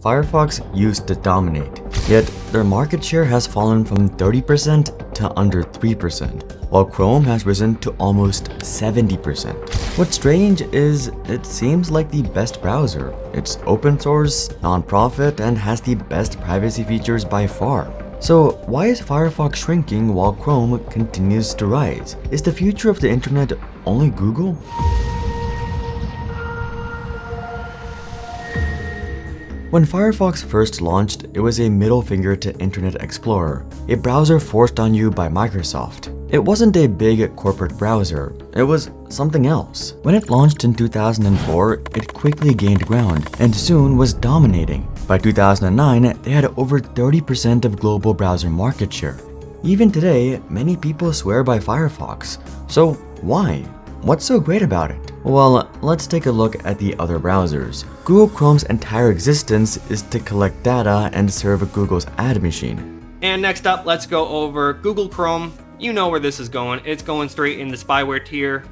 Firefox used to dominate, yet their market share has fallen from 30% to under 3%, while Chrome has risen to almost 70%. What's strange is it seems like the best browser. It's open source, non-profit, and has the best privacy features by far. So why is Firefox shrinking while Chrome continues to rise? Is the future of the internet only Google? When Firefox first launched, it was a middle finger to Internet Explorer, a browser forced on you by Microsoft. It wasn't a big corporate browser, it was something else. When it launched in 2004, it quickly gained ground and soon was dominating. By 2009, they had over 30% of global browser market share. Even today, many people swear by Firefox. So why? What's so great about it? Well, let's take a look at the other browsers. Google Chrome's entire existence is to collect data and serve Google's ad machine. And next up, let's go over Google Chrome. You know where this is going. It's going straight in the spyware tier.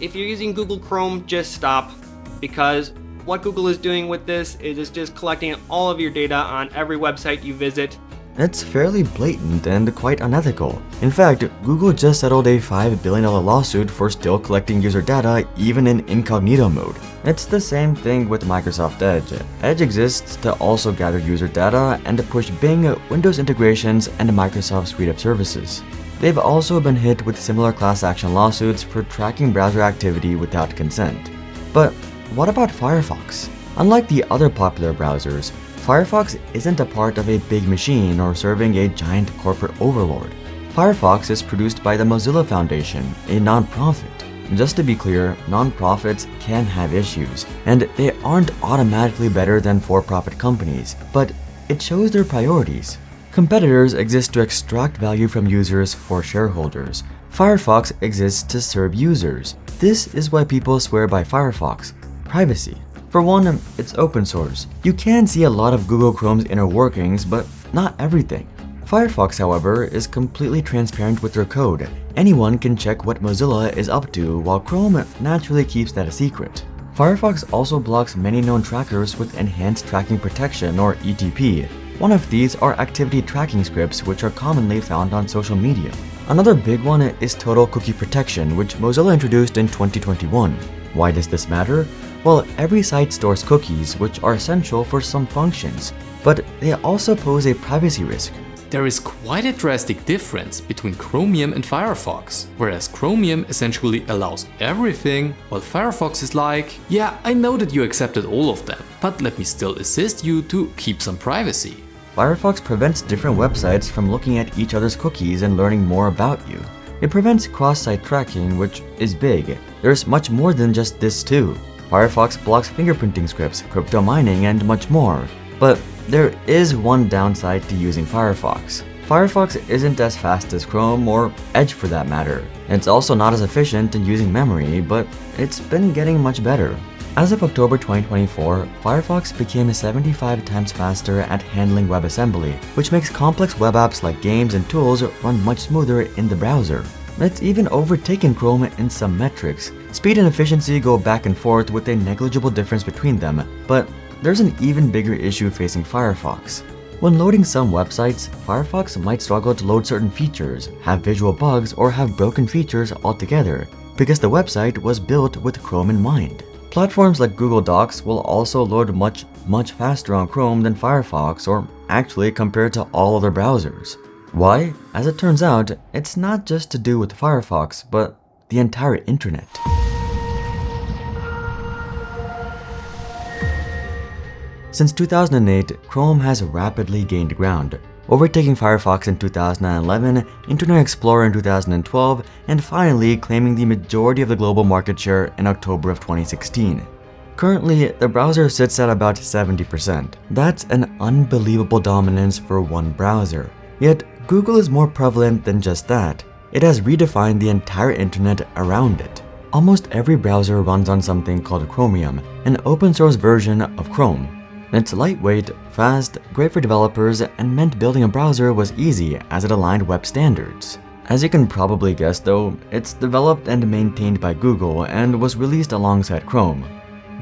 If you're using Google Chrome, just stop, because what Google is doing with this is it's just collecting all of your data on every website you visit. It's fairly blatant and quite unethical. In fact, Google just settled a $5 billion lawsuit for still collecting user data even in incognito mode. It's the same thing with Microsoft Edge. Edge exists to also gather user data and to push Bing, Windows integrations, and Microsoft's suite of services. They've also been hit with similar class action lawsuits for tracking browser activity without consent. But what about Firefox? Unlike the other popular browsers, Firefox isn't a part of a big machine or serving a giant corporate overlord. Firefox is produced by the Mozilla Foundation, a non-profit. Just to be clear, non-profits can have issues, and they aren't automatically better than for-profit companies, but it shows their priorities. Competitors exist to extract value from users for shareholders. Firefox exists to serve users. This is why people swear by Firefox: privacy. For one, it's open source. You can see a lot of Google Chrome's inner workings, but not everything. Firefox, however, is completely transparent with their code. Anyone can check what Mozilla is up to, while Chrome naturally keeps that a secret. Firefox also blocks many known trackers with enhanced tracking protection, or ETP. One of these are activity tracking scripts, which are commonly found on social media. Another big one is total cookie protection, which Mozilla introduced in 2021. Why does this matter? Well, every site stores cookies, which are essential for some functions, but they also pose a privacy risk. There is quite a drastic difference between Chromium and Firefox, whereas Chromium essentially allows everything, while Firefox is like, yeah, I know that you accepted all of them, but let me still assist you to keep some privacy. Firefox prevents different websites from looking at each other's cookies and learning more about you. It prevents cross-site tracking, which is big. There's much more than just this too. Firefox blocks fingerprinting scripts, crypto mining, and much more. But there is one downside to using Firefox. Firefox isn't as fast as Chrome or Edge for that matter. It's also not as efficient in using memory, but it's been getting much better. As of October 2024, Firefox became 75 times faster at handling WebAssembly, which makes complex web apps like games and tools run much smoother in the browser. It's even overtaken Chrome in some metrics. Speed and efficiency go back and forth with a negligible difference between them, but there's an even bigger issue facing Firefox. When loading some websites, Firefox might struggle to load certain features, have visual bugs, or have broken features altogether, because the website was built with Chrome in mind. Platforms like Google Docs will also load much faster on Chrome than Firefox, or actually compared to all other browsers. Why? As it turns out, it's not just to do with Firefox, but the entire internet. Since 2008, Chrome has rapidly gained ground, overtaking Firefox in 2011, Internet Explorer in 2012, and finally claiming the majority of the global market share in October of 2016. Currently, the browser sits at about 70%. That's an unbelievable dominance for one browser. Yet, Google is more prevalent than just that. It has redefined the entire internet around it. Almost every browser runs on something called Chromium, an open source version of Chrome. It's lightweight, fast, great for developers, and meant building a browser was easy as it aligned web standards. As you can probably guess though, it's developed and maintained by Google and was released alongside Chrome.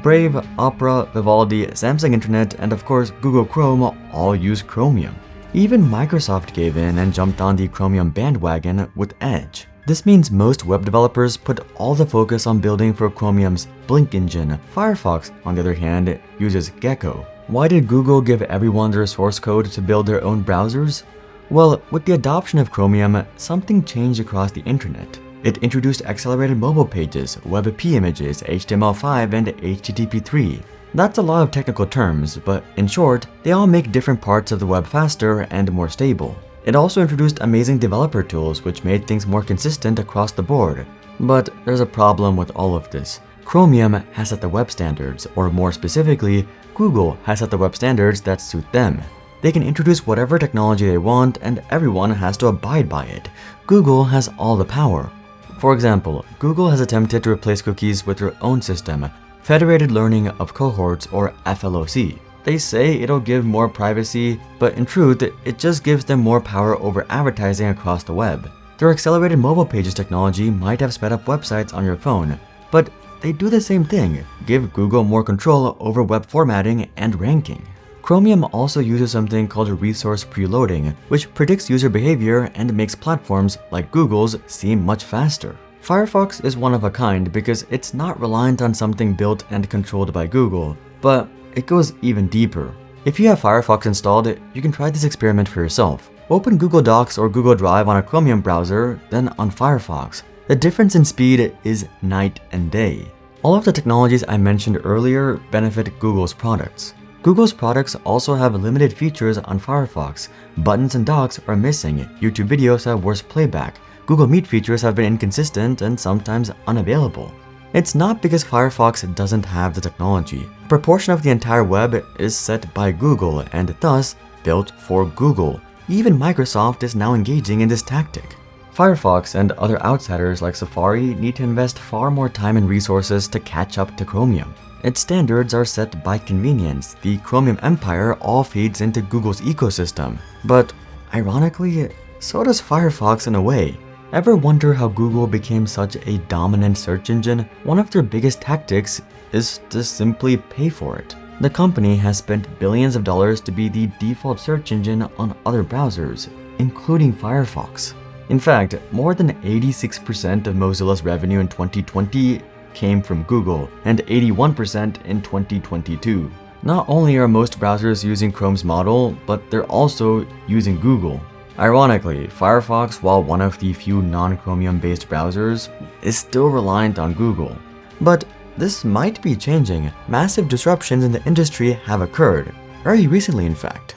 Brave, Opera, Vivaldi, Samsung Internet, and of course Google Chrome all use Chromium. Even Microsoft gave in and jumped on the Chromium bandwagon with Edge. This means most web developers put all the focus on building for Chromium's Blink engine. Firefox, on the other hand, uses Gecko. Why did Google give everyone their source code to build their own browsers? Well, with the adoption of Chromium, something changed across the internet. It introduced accelerated mobile pages, WebP images, HTML5, and HTTP3. That's a lot of technical terms, but in short, they all make different parts of the web faster and more stable. It also introduced amazing developer tools which made things more consistent across the board. But there's a problem with all of this. Chromium has set the web standards, or more specifically, Google has set the web standards that suit them. They can introduce whatever technology they want and everyone has to abide by it. Google has all the power. For example, Google has attempted to replace cookies with their own system, Federated Learning of Cohorts, or FLOC. They say it'll give more privacy, but in truth, it just gives them more power over advertising across the web. Their accelerated mobile pages technology might have sped up websites on your phone, but they do the same thing, give Google more control over web formatting and ranking. Chromium also uses something called resource preloading, which predicts user behavior and makes platforms like Google's seem much faster. Firefox is one of a kind because it's not reliant on something built and controlled by Google, but it goes even deeper. If you have Firefox installed, you can try this experiment for yourself. Open Google Docs or Google Drive on a Chromium browser, then on Firefox. The difference in speed is night and day. All of the technologies I mentioned earlier benefit Google's products. Google's products also have limited features on Firefox. Buttons and docks are missing, YouTube videos have worse playback, Google Meet features have been inconsistent and sometimes unavailable. It's not because Firefox doesn't have the technology. A proportion of the entire web is set by Google and thus built for Google. Even Microsoft is now engaging in this tactic. Firefox and other outsiders like Safari need to invest far more time and resources to catch up to Chromium. Its standards are set by convenience. The Chromium empire all feeds into Google's ecosystem. But ironically, so does Firefox in a way. Ever wonder how Google became such a dominant search engine? One of their biggest tactics is to simply pay for it. The company has spent billions of dollars to be the default search engine on other browsers, including Firefox. In fact, more than 86% of Mozilla's revenue in 2020 came from Google, and 81% in 2022. Not only are most browsers using Chrome's model, but they're also using Google. Ironically, Firefox, while one of the few non-Chromium-based browsers, is still reliant on Google. But this might be changing. Massive disruptions in the industry have occurred, very recently in fact.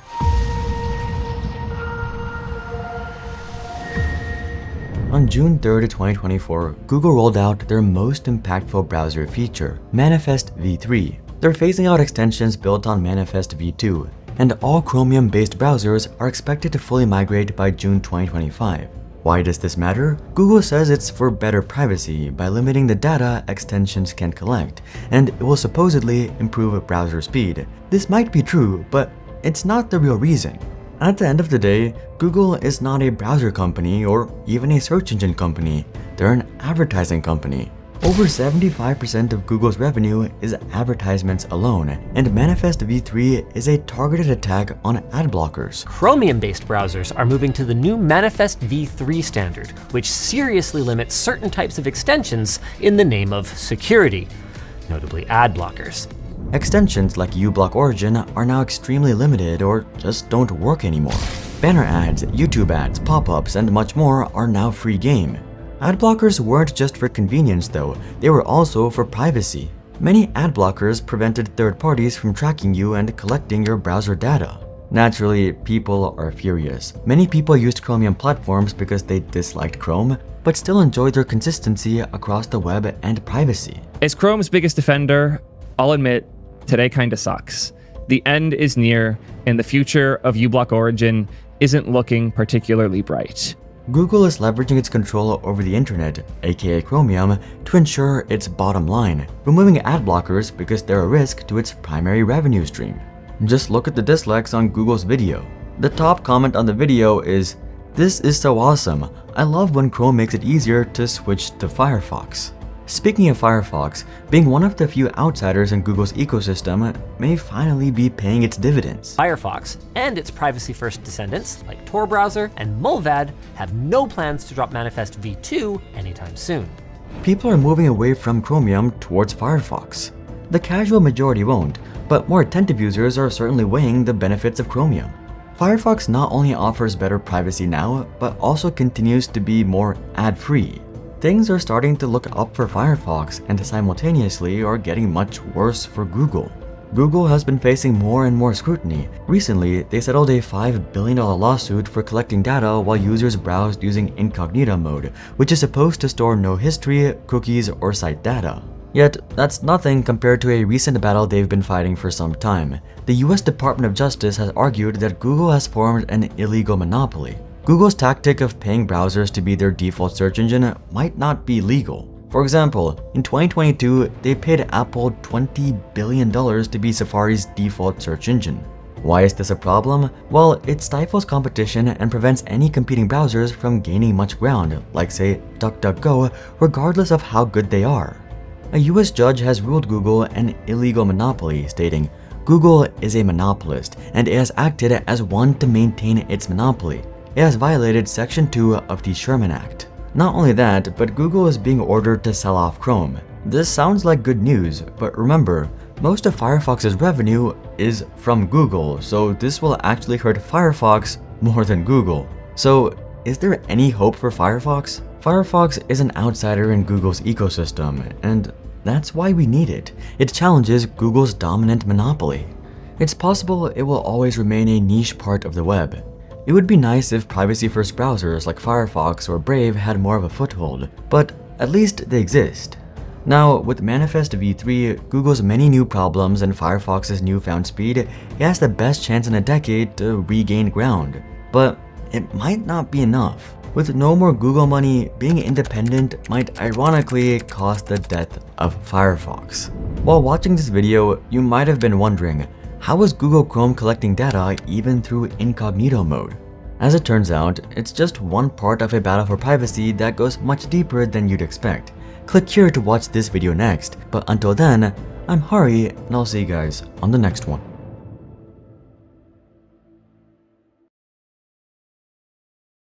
On June 3, 2024, Google rolled out their most impactful browser feature, Manifest v3. They're phasing out extensions built on Manifest v2, and all Chromium-based browsers are expected to fully migrate by June 2025. Why does this matter? Google says it's for better privacy by limiting the data extensions can collect, and it will supposedly improve browser speed. This might be true, but it's not the real reason. At the end of the day, Google is not a browser company or even a search engine company. They're an advertising company. Over 75% of Google's revenue is advertisements alone, and Manifest v3 is a targeted attack on ad blockers. Chromium-based browsers are moving to the new Manifest v3 standard, which seriously limits certain types of extensions in the name of security, notably ad blockers. Extensions like uBlock Origin are now extremely limited or just don't work anymore. Banner ads, YouTube ads, pop-ups, and much more are now free game. Ad blockers weren't just for convenience though, they were also for privacy. Many ad blockers prevented third parties from tracking you and collecting your browser data. Naturally, people are furious. Many people used Chromium platforms because they disliked Chrome, but still enjoyed their consistency across the web and privacy. As Chrome's biggest defender, I'll admit, today kinda sucks. The end is near, and the future of uBlock Origin isn't looking particularly bright. Google is leveraging its control over the internet, aka Chromium, to ensure its bottom line, removing ad blockers because they're a risk to its primary revenue stream. Just look at the dislikes on Google's video. The top comment on the video is, "This is so awesome. I love when Chrome makes it easier to switch to Firefox." Speaking of Firefox, being one of the few outsiders in Google's ecosystem may finally be paying its dividends. Firefox and its privacy-first descendants, like Tor browser and Mullvad, have no plans to drop Manifest v2 anytime soon. People are moving away from Chromium towards Firefox. The casual majority won't, but more attentive users are certainly weighing the benefits of Chromium. Firefox not only offers better privacy now, but also continues to be more ad-free. Things are starting to look up for Firefox and simultaneously are getting much worse for Google. Google has been facing more and more scrutiny. Recently, they settled a $5 billion lawsuit for collecting data while users browsed using Incognito mode, which is supposed to store no history, cookies, or site data. Yet, that's nothing compared to a recent battle they've been fighting for some time. The US Department of Justice has argued that Google has formed an illegal monopoly. Google's tactic of paying browsers to be their default search engine might not be legal. For example, in 2022, they paid Apple $20 billion to be Safari's default search engine. Why is this a problem? Well, it stifles competition and prevents any competing browsers from gaining much ground, like say DuckDuckGo, regardless of how good they are. A US judge has ruled Google an illegal monopoly, stating, "Google is a monopolist, and it has acted as one to maintain its monopoly. It has violated Section 2 of the Sherman Act." Not only that, but Google is being ordered to sell off Chrome. This sounds like good news, but remember, most of Firefox's revenue is from Google, so this will actually hurt Firefox more than Google. So, is there any hope for Firefox? Firefox is an outsider in Google's ecosystem, and that's why we need it. It challenges Google's dominant monopoly. It's possible it will always remain a niche part of the web. It would be nice if privacy-first browsers like Firefox or Brave had more of a foothold, but at least they exist. Now, with Manifest v3, Google's many new problems, and Firefox's newfound speed, it has the best chance in a decade to regain ground. But it might not be enough. With no more Google money, being independent might ironically cost the death of Firefox. While watching this video, you might have been wondering, how is Google Chrome collecting data even through Incognito mode? As it turns out, it's just one part of a battle for privacy that goes much deeper than you'd expect. Click here to watch this video next, but until then, I'm Hari, and I'll see you guys on the next one.